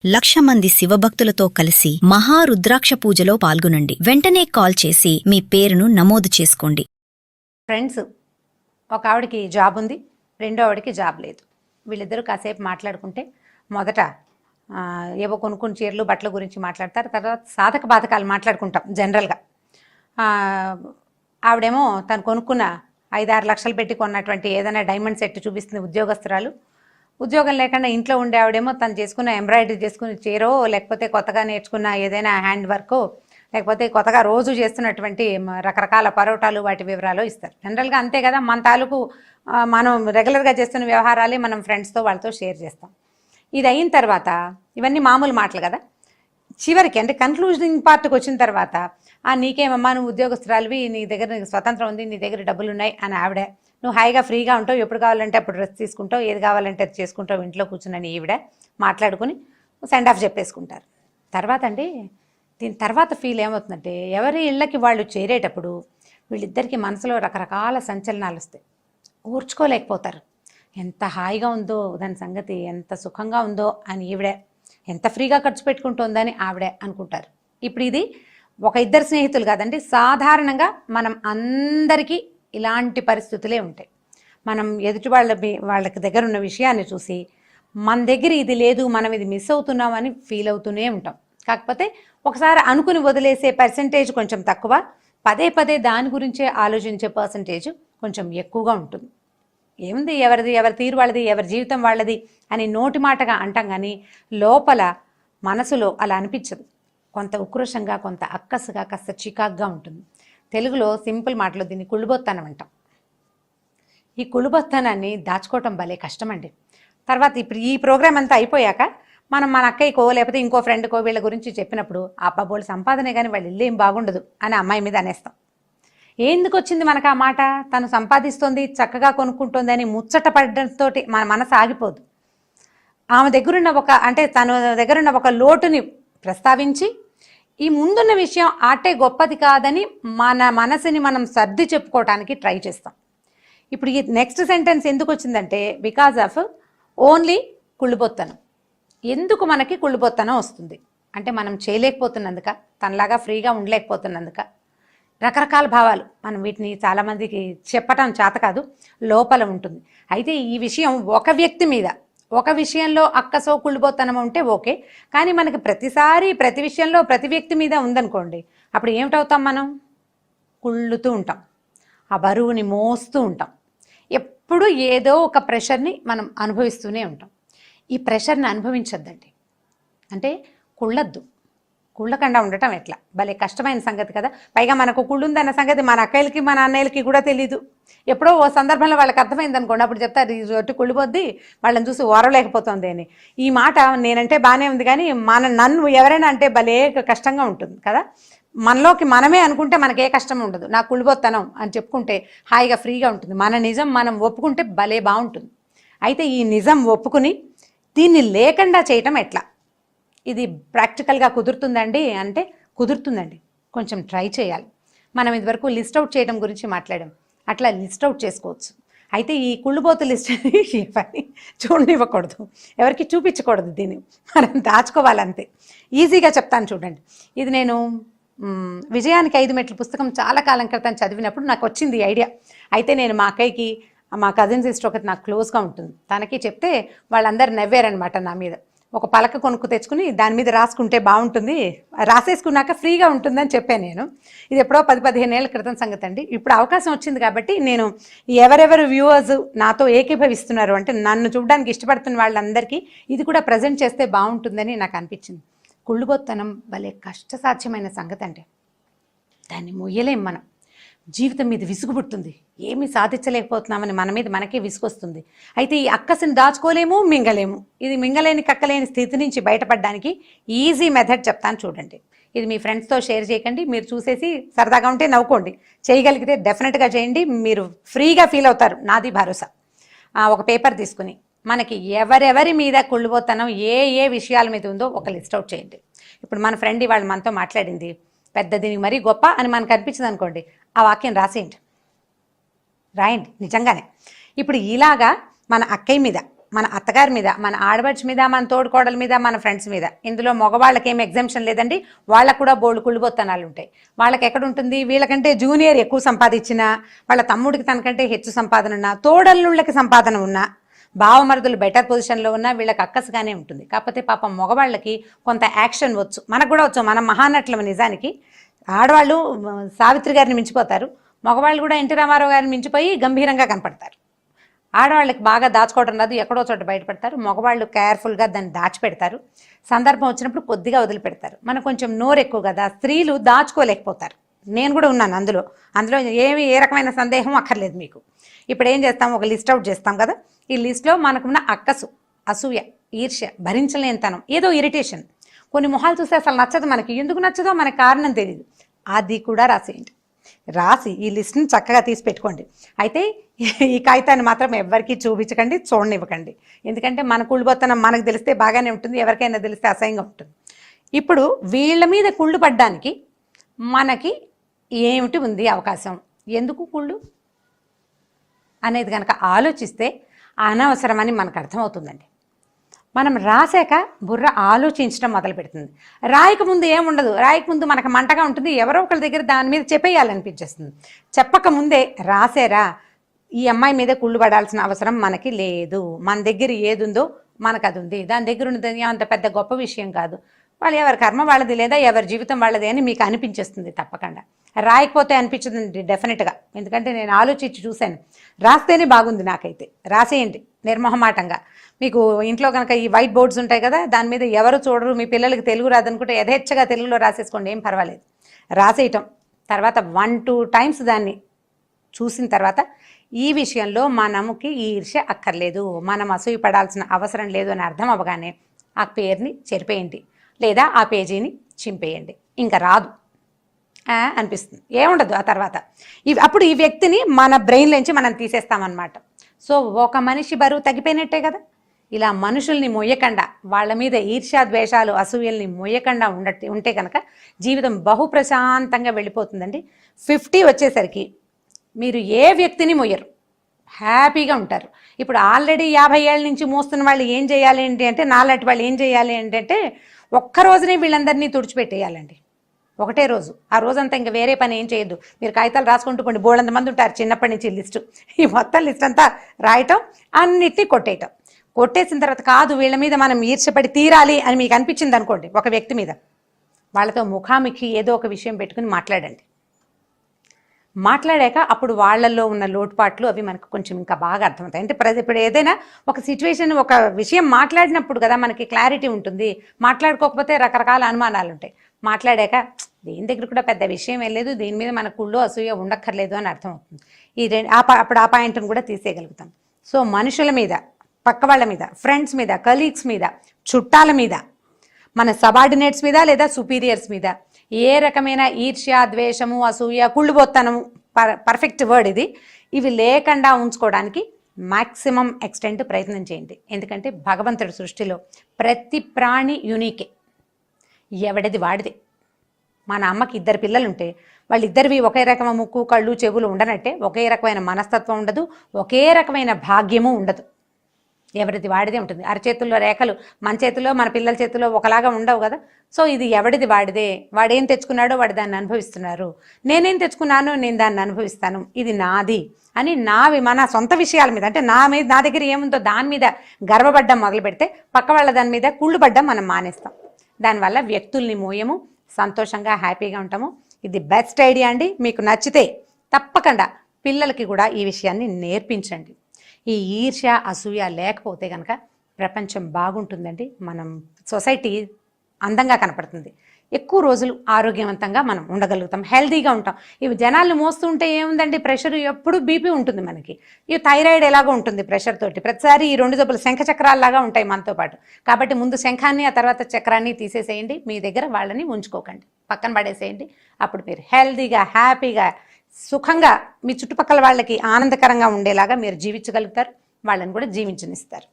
1,00,000 మంది శివభక్తులతో కలిసి మహారుద్రాక్ష పూజలో పాల్గొనండి. వెంటనే కాల్ చేసి మీ పేరును నమోదు చేసుకోండి. ఫ్రెండ్స్, ఒక ఆవిడకి జాబ్ ఉంది, రెండో ఆవిడకి జాబ్ లేదు. వీళ్ళిద్దరూ కాసేపు మాట్లాడుకుంటే మొదట ఏవో కొనుక్కుని చీరలు బట్టల గురించి మాట్లాడతారు. తర్వాత సాధక బాధకాలు మాట్లాడుకుంటాం జనరల్గా. ఆవిడేమో తను కొనుక్కున్న 5-6 లక్షలు పెట్టి కొన్నటువంటి ఏదైనా డైమండ్ సెట్ చూపిస్తుంది ఉద్యోగస్తురాలు. ఉద్యోగం లేకుండా ఇంట్లో ఉండే ఆవిడేమో తను చేసుకున్న ఎంబ్రాయిడరీ చేసుకున్న చీరో, లేకపోతే కొత్తగా నేర్చుకున్న ఏదైనా హ్యాండ్ వర్కో, లేకపోతే కొత్తగా రోజు చేస్తున్నటువంటి రకరకాల పరోటాలు వాటి వివరాలు ఇస్తారు. జనరల్గా అంతే కదా, మన తాలూకు మనం రెగ్యులర్గా చేస్తున్న వ్యవహారాలే మనం ఫ్రెండ్స్తో వాళ్ళతో షేర్ చేస్తాం. ఇది అయిన తర్వాత ఇవన్నీ మామూలు మాటలు కదా. చివరికి అంటే కన్క్లూజనింగ్ పార్ట్కి వచ్చిన తర్వాత నీకేమమ్మా, నువ్వు ఉద్యోగస్తురాలివి, నీ దగ్గర నీకు స్వతంత్రం ఉంది, నీ దగ్గర డబ్బులు ఉన్నాయి అని ఆవిడ, నువ్వు హాయిగా ఫ్రీగా ఉంటావు, ఎప్పుడు కావాలంటే అప్పుడు డ్రెస్ తీసుకుంటావు, ఏది కావాలంటే అది చేసుకుంటావు ఇంట్లో కూర్చుని ఈవిడ మాట్లాడుకుని సెండ్ ఆఫ్ చెప్పేసుకుంటారు. తర్వాత దీని తర్వాత ఫీల్ ఏమవుతుందంటే, ఎవరి ఇళ్ళకి వాళ్ళు చేరేటప్పుడు వీళ్ళిద్దరికీ మనసులో రకరకాల సంచలనాలు వస్తాయి. ఊర్చుకోలేకపోతారు. ఎంత హాయిగా ఉందో దాని సంగతి, ఎంత సుఖంగా ఉందో అని ఈవిడే, ఎంత ఫ్రీగా ఖర్చు పెట్టుకుంటుందని ఆవిడే అనుకుంటారు. ఇప్పుడు ఇది ఒక ఇద్దరు స్నేహితులు కాదండి, సాధారణంగా మనం అందరికీ ఇలాంటి పరిస్థితులే ఉంటాయి. మనం ఎదుటి వాళ్ళకి దగ్గర ఉన్న విషయాన్ని చూసి మన దగ్గర ఇది లేదు, మనం ఇది మిస్ అవుతున్నామని ఫీల్ అవుతూనే ఉంటాం. కాకపోతే ఒకసారి అనుకుని వదిలేసే పర్సంటేజ్ కొంచెం తక్కువ, పదే పదే దాని గురించే ఆలోచించే పర్సంటేజ్ కొంచెం ఎక్కువగా ఉంటుంది. ఏముంది, ఎవరి తీరు వాళ్ళది, ఎవరి జీవితం వాళ్ళది అని నోటి మాటగా అంటాం, కానీ లోపల మనసులో అలా అనిపించదు. కొంత ఉక్రోషంగా, కొంత అక్కసుగా, కాస్త చికాగ్గా ఉంటుంది. తెలుగులో సింపుల్ మాటలో దీన్ని కుళ్ళుబొత్తనం అంటాం. ఈ కుళ్ళుబొత్తనాన్ని దాచుకోవటం భలే కష్టమండి. తర్వాత ఇప్పుడు ఈ ప్రోగ్రామ్ అంతా అయిపోయాక మనం మన అక్కయ్యకో లేకపోతే ఇంకో ఫ్రెండ్కో వీళ్ళ గురించి చెప్పినప్పుడు అబ్బోళ్ళు సంపాదనే కానీ వాళ్ళ ఇల్లు ఏం బాగుండదు అని అమ్మాయి మీద అనేస్తాం. ఎందుకు వచ్చింది మనకు ఆ మాట? తను సంపాదిస్తుంది, చక్కగా కొనుక్కుంటుంది అని ముచ్చట పడడంతో మన మనసు ఆగిపోదు. ఆమె దగ్గరున్న తన దగ్గరున్న ఒక లోటుని ప్రస్తావించి ఈ ముందున్న విషయం ఆటే గొప్పది కాదని మన మనసుని మనం సర్ది చెప్పుకోవటానికి ట్రై చేస్తాం. ఇప్పుడు ఈ నెక్స్ట్ సెంటెన్స్ ఎందుకు వచ్చిందంటే, బికాజ్ ఆఫ్ ఓన్లీ కుళ్ళుబొత్తనం. ఎందుకు మనకి కుళ్ళుబొత్తనం వస్తుంది అంటే, మనం చేయలేకపోతున్నందుక, తనలాగా ఫ్రీగా ఉండలేకపోతున్నందుక, రకరకాల భావాలు. మనం వీటిని చాలామందికి చెప్పటం చేత కాదు, లోపల ఉంటుంది. అయితే ఈ విషయం ఒక వ్యక్తి మీద, ఒక విషయంలో అక్కసో కుళ్ళుబోతనం ఉంటే ఓకే, కానీ మనకి ప్రతిసారి ప్రతి విషయంలో ప్రతి వ్యక్తి మీద ఉందనుకోండి, అప్పుడు ఏమిటవుతాం? మనం కుళ్ళుతూ ఉంటాం, ఆ బరువుని మోస్తూ ఉంటాం, ఎప్పుడు ఏదో ఒక ప్రెషర్ని మనం అనుభవిస్తూనే ఉంటాం. ఈ ప్రెషర్ని అనుభవించద్దండి, అంటే కుళ్ళకుండా ఉండటం ఎట్లా భలే కష్టమైన సంగతి కదా. పైగా మనకు కుళ్ళుందన్న సంగతి మన అక్కయ్యలకి మన అన్నయ్యలకి కూడా తెలీదు. ఎప్పుడో ఓ సందర్భంలో వాళ్ళకి అర్థమైంది అనుకోండి, అప్పుడు చెప్తారు ఈ రొట్టి కుళ్ళిపోద్ది, వాళ్ళని చూసి ఓరలేకపోతుంది అని. ఈ మాట నేనంటే బాగానే ఉంది, కానీ నన్ను ఎవరైనా అంటే భలే కష్టంగా ఉంటుంది కదా. మనలోకి మనమే అనుకుంటే మనకే కష్టం ఉండదు. నాకు కుళ్ళిపోతాను అని చెప్పుకుంటే హాయిగా ఫ్రీగా ఉంటుంది. మన నిజం మనం ఒప్పుకుంటే భలే బాగుంటుంది. అయితే ఈ నిజం ఒప్పుకుని దీన్ని లేకుండా చేయటం ఎట్లా? ఇది ప్రాక్టికల్గా కుదురుతుందండి అంటే కుదురుతుందండి, కొంచెం ట్రై చేయాలి. మనం ఇదివరకు లిస్ట్ అవుట్ చేయడం గురించి మాట్లాడాం, అట్లా లిస్ట్ అవుట్ చేసుకోవచ్చు. అయితే ఈ కుళ్ళుబోతు లిస్ట్ ఇవన్నీ చూడనివ్వకూడదు, ఎవరికి చూపించకూడదు, దీన్ని మనం దాచుకోవాలంతే. ఈజీగా చెప్తాను చూడండి. ఇది నేను విజయానికి 5 మెట్లు పుస్తకం చాలా కాలం క్రితం చదివినప్పుడు నాకు వచ్చింది ఈ ఐడియా. అయితే నేను మా అక్కయ్యకి, మా కజిన్ సిస్టర్ ఒకటి నాకు క్లోజ్గా ఉంటుంది, తనకి చెప్తే వాళ్ళందరూ నవ్వారనమాట నా మీద. ఒక పలక కొనుక్కు తెచ్చుకుని దాని మీద రాసుకుంటే బాగుంటుంది, రాసేసుకున్నాక ఫ్రీగా ఉంటుందని చెప్పాను నేను. ఇది ఎప్పుడో 10-15 ఏళ్ల క్రితం సంగతి అండి. ఇప్పుడు అవకాశం వచ్చింది కాబట్టి నేను ఎవరెవరు వ్యూవర్స్ నాతో ఏకీభవిస్తున్నారు అంటే నన్ను చూడడానికి ఇష్టపడుతున్న వాళ్ళందరికీ ఇది కూడా ప్రజెంట్ చేస్తే బాగుంటుందని నాకు అనిపించింది. కుళ్ళుబొత్తనం భలే కష్టసాధ్యమైన సంగతి అండి, దాన్ని మొయ్యలేం మనం. జీవితం మీద విసుగు పుడుతుంది, ఏమీ సాధించలేకపోతున్నామని మన మీద మనకే విసుగొస్తుంది. అయితే ఈ అక్కసిని దాచుకోలేము, మింగలేము. ఇది మింగలేని కక్కలేని స్థితి నుంచి బయటపడడానికి ఈజీ మెథడ్ చెప్తాను చూడండి. ఇది మీ ఫ్రెండ్స్తో షేర్ చేయకండి, మీరు చూసేసి సరదాగా ఉంటే నవ్వుకోండి, చేయగలిగితే డెఫినెట్గా చేయండి, మీరు ఫ్రీగా ఫీల్ అవుతారు, నాది భరోసా. ఒక పేపర్ తీసుకుని మనకి ఎవరెవరి మీద కుళ్ళుబోతనం ఏ విషయాల మీద ఉందో ఒక లిస్ట్ అవుట్ చేయండి. ఇప్పుడు మన ఫ్రెండ్ ఇవాళ మనతో మాట్లాడింది పెద్దది మరీ గొప్ప అని మనకు అనిపించింది అనుకోండి, ఆ వాక్యం రాయండి నిజంగానే. ఇప్పుడు ఇలాగా మన అక్కయ్య మీద, మన అత్తగారి మీద, మన ఆడబడిచి మీద, మన తోడుకోడల మీద, మన ఫ్రెండ్స్ మీద. ఇందులో మగవాళ్ళకి ఏం ఎగ్జామ్షన్ లేదండి. వాళ్ళకు కూడా బోల్డ్ కుళ్ళుబొత్తనాలు ఉంటాయి. వాళ్ళకి ఎక్కడ ఉంటుంది, వీళ్ళకంటే జూనియర్ ఎక్కువ సంపాదించినా, వాళ్ళ తమ్ముడికి తనకంటే హెచ్చు సంపాదన ఉన్నా, తోడల్లుళ్ళకి సంపాదన ఉన్నా, భావమరుదులు బెటర్ పొజిషన్లో ఉన్నా వీళ్ళకి అక్కసుగానే ఉంటుంది. కాకపోతే పాపం మగవాళ్ళకి కొంత యాక్షన్ వచ్చు, మనకు కూడా వచ్చు. మనం మహానటులం నిజానికి. ఆడవాళ్ళు సావిత్రి గారిని మించిపోతారు, మగవాళ్ళు కూడా ఎన్టీ రామారావు గారిని మించిపోయి గంభీరంగా కనపడతారు. ఆడవాళ్ళకి బాగా దాచుకోవడం రాదు, ఎక్కడో చోట బయటపెడతారు. మగవాళ్ళు కేర్ఫుల్గా దాన్ని దాచిపెడతారు. సందర్భం వచ్చినప్పుడు కొద్దిగా వదిలిపెడతారు. మనకు కొంచెం నోరు ఎక్కువ కదా, స్త్రీలు దాచుకోలేకపోతారు. నేను కూడా ఉన్నాను అందులో. ఏ రకమైన సందేహం అక్కర్లేదు మీకు. ఇప్పుడు ఏం చేస్తాం, ఒక లిస్ట్ అవుట్ చేస్తాం కదా. ఈ లిస్ట్లో మనకున్న అక్కసు, అసూయ, ఈర్ష్య, భరించలేనితనం, ఏదో ఇరిటేషన్, కొన్ని మొహాలు చూస్తే అసలు నచ్చదు మనకి. ఎందుకు నచ్చదో మనకి కారణం తెలియదు. అది కూడా రాసేయండి. రాసి ఈ లిస్ట్ని చక్కగా తీసి పెట్టుకోండి. అయితే ఈ కాగితాన్ని మాత్రం ఎవరికి చూపించకండి, చూడనివ్వకండి. ఎందుకంటే మన కుళ్ళుబొత్తనం మనకు తెలిస్తే బాగానే ఉంటుంది, ఎవరికైనా తెలిస్తే అసహ్యంగా ఉంటుంది. ఇప్పుడు వీళ్ళ మీద కుళ్ళు పడ్డానికి మనకి ఏమిటి ఉంది అవకాశం, ఎందుకు కుళ్ళు అనేది కనుక ఆలోచిస్తే అనవసరమని మనకు అర్థమవుతుందండి. మనం రాసాక బుర్ర ఆలోచించడం మొదలు పెడుతుంది. రాయకముందు ఏముండదు, రాయకముందు మనకు మంటగా ఉంటుంది. ఎవరో ఒకరి దగ్గర దాని మీద చెప్పేయాలనిపించేస్తుంది. చెప్పకముందే రాసారా, ఈ అమ్మాయి మీద కుళ్ళు పడాల్సిన అవసరం మనకి లేదు. మన దగ్గర ఏది ఉందో మనకు అది ఉంది. దాని దగ్గర ఉన్నది అంత పెద్ద గొప్ప విషయం కాదు. వాళ్ళు ఎవరి కర్మ వాళ్ళది లేదా ఎవరి జీవితం వాళ్ళది అని మీకు అనిపించేస్తుంది. తప్పకుండా రాయకపోతే అనిపించదండి డెఫినెట్గా. ఎందుకంటే నేను ఆలోచించి చూశాను. రాస్తేనే బాగుంది నాకైతే. రాసేయండి నిర్మోహమాటంగా. మీకు ఇంట్లో కనుక ఈ వైట్ బోర్డ్స్ ఉంటాయి కదా, దాని మీద ఎవరు చూడరు, మీ పిల్లలకి తెలుగు రాదనుకుంటే యథేచ్ఛగా తెలుగులో రాసేసుకోండి, ఏం పర్వాలేదు. రాసేయటం తర్వాత 1-2 టైమ్స్ దాన్ని చూసిన తర్వాత ఈ విషయంలో మనముకి ఈర్ష్య అక్కర్లేదు, మనం అసూయపడాల్సిన అవసరం లేదు అని అర్థం అవ్వగానే ఆ పేరుని చెరిపేయండి, లేదా ఆ పేజీని చింపేయండి. ఇంకా రాదు అనిపిస్తుంది, ఏముండదు ఆ తర్వాత. అప్పుడు ఈ వ్యక్తిని మన బ్రెయిన్లోంచి మనం తీసేస్తామన్నమాట. సో ఒక మనిషి బరువు తగ్గిపోయినట్టే కదా. ఇలా మనుషుల్ని మొయ్యకుండా, వాళ్ళ మీద ఈర్ష్యా ద్వేషాలు అసూయల్ని మొయ్యకుండా ఉంటే కనుక జీవితం బహు ప్రశాంతంగా వెళ్ళిపోతుందండి. 50 వచ్చేసరికి మీరు ఏ వ్యక్తిని మొయ్యరు, హ్యాపీగా ఉంటారు. ఇప్పుడు ఆల్రెడీ 50 ఏళ్ళ నుంచి మోస్తున్న వాళ్ళు ఏం చేయాలి అంటే, నాలాంటి వాళ్ళు ఏం చేయాలి అంటే ఒక్క రోజునే వీళ్ళందరినీ తుడిచిపెట్టేయాలండి. ఒకటే రోజు, ఆ రోజంతా ఇంకా వేరే పని ఏం చేయొద్దు. మీరు కాగితాలు రాసుకుంటూ పోండి, బోళ్ళంత మంది ఉంటారు చిన్నప్పటి నుంచి లిస్టు. ఈ మొత్తం లిస్ట్ అంతా రాయటం, అన్నిటినీ కొట్టేయటం. కొట్టేసిన తర్వాత కాదు వీళ్ళ మీద మనం ఈర్ష్యపడి తీరాలి అని మీకు అనిపించింది అనుకోండి, ఒక వ్యక్తి మీద, వాళ్ళతో ముఖాముఖి ఏదో ఒక విషయం పెట్టుకుని మాట్లాడండి. మాట్లాడాక అప్పుడు వాళ్ళల్లో ఉన్న లోటుపాట్లు అవి మనకు కొంచెం ఇంకా బాగా అర్థమవుతాయి. అంటే ఇప్పుడు ఏదైనా ఒక సిచ్యువేషన్, ఒక విషయం మాట్లాడినప్పుడు కదా మనకి క్లారిటీ ఉంటుంది. మాట్లాడుకోకపోతే రకరకాల అనుమానాలు ఉంటాయి. మాట్లాడాక దీని దగ్గర కూడా పెద్ద విషయం ఏం లేదు, దీని మీద మన కుళ్ళు అసూయ ఉండక్కర్లేదు అని అర్థమవుతుంది. అప్పుడు ఆ పాయింట్ని కూడా తీసేయగలుగుతాం. సో మనుషుల మీద, పక్క వాళ్ళ మీద, ఫ్రెండ్స్ మీద, కలీగ్స్ మీద, చుట్టాల మీద, మన సబార్డినేట్స్ మీద లేదా సుపీరియర్స్ మీద ఏ రకమైన ఈర్ష్య, ద్వేషము, అసూయ, కుళ్ళుబొత్తనము, పర్ఫెక్ట్ వర్డ్ ఇది, ఇవి లేకుండా ఉంచుకోవడానికి మ్యాక్సిమం ఎక్స్టెంట్ ప్రయత్నం చేయండి. ఎందుకంటే భగవంతుడి సృష్టిలో ప్రతి ప్రాణి యూనికే, ఎవడిది వాడిదే. మన అమ్మకి 2 పిల్లలుంటే వాళ్ళిద్దరివి ఒకే రకమైన ముక్కు, కళ్ళు, చెవులు ఉండనట్టే ఒకే రకమైన మనస్తత్వం ఉండదు, ఒకే రకమైన భాగ్యము ఉండదు. ఎవరిది వాడిదే ఉంటుంది. అరచేతుల్లో రేఖలు మన చేతిలో, మన పిల్లల చేతిలో ఒకలాగా ఉండవు కదా. సో ఇది ఎవడిది వాడిదే. వాడేం తెచ్చుకున్నాడో వాడు దాన్ని అనుభవిస్తున్నారు, నేనేం తెచ్చుకున్నానో నేను దాన్ని అనుభవిస్తాను, ఇది నాది అని మన సొంత విషయాల మీద, అంటే నా దగ్గర ఏముందో దాని మీద గర్వపడ్డం మొదలు పెడితే పక్క వాళ్ళ దాని మీద కుళ్ళు పడ్డం మనం మానేస్తాం. దానివల్ల వ్యక్తుల్ని మోయము, సంతోషంగా హ్యాపీగా ఉంటాము. ఇది బెస్ట్ ఐడియా అండి. మీకు నచ్చితే తప్పకుండా పిల్లలకి కూడా ఈ విషయాన్ని నేర్పించండి. ఈ ఈర్ష్య, అసూయ లేకపోతే కనుక ప్రపంచం బాగుంటుందండి. మనం సొసైటీ అందంగా కనపడుతుంది. ఎక్కువ రోజులు ఆరోగ్యవంతంగా మనం ఉండగలుగుతాం, హెల్తీగా ఉంటాం. ఇవి జనాలు మోస్తుంటే ఏముందండి, ప్రెషర్, ఎప్పుడు బీపీ ఉంటుంది మనకి. ఈ థైరాయిడ్ ఎలాగో ఉంటుంది ప్రెషర్ తోటి. ప్రతిసారి ఈ 2 జబ్బులు శంఖ చక్రాల్లాగా ఉంటాయి మనతో పాటు. కాబట్టి ముందు శంఖాన్ని, ఆ తర్వాత చక్రాన్ని తీసేసేయండి. మీ దగ్గర వాళ్ళని ఉంచుకోకండి, పక్కన పడేసేయండి. అప్పుడు మీరు హెల్తీగా, హ్యాపీగా, సుఖంగా మీ చుట్టుపక్కల వాళ్ళకి ఆనందకరంగా ఉండేలాగా మీరు జీవించగలుగుతారు, వాళ్ళని కూడా జీవించనిస్తారు.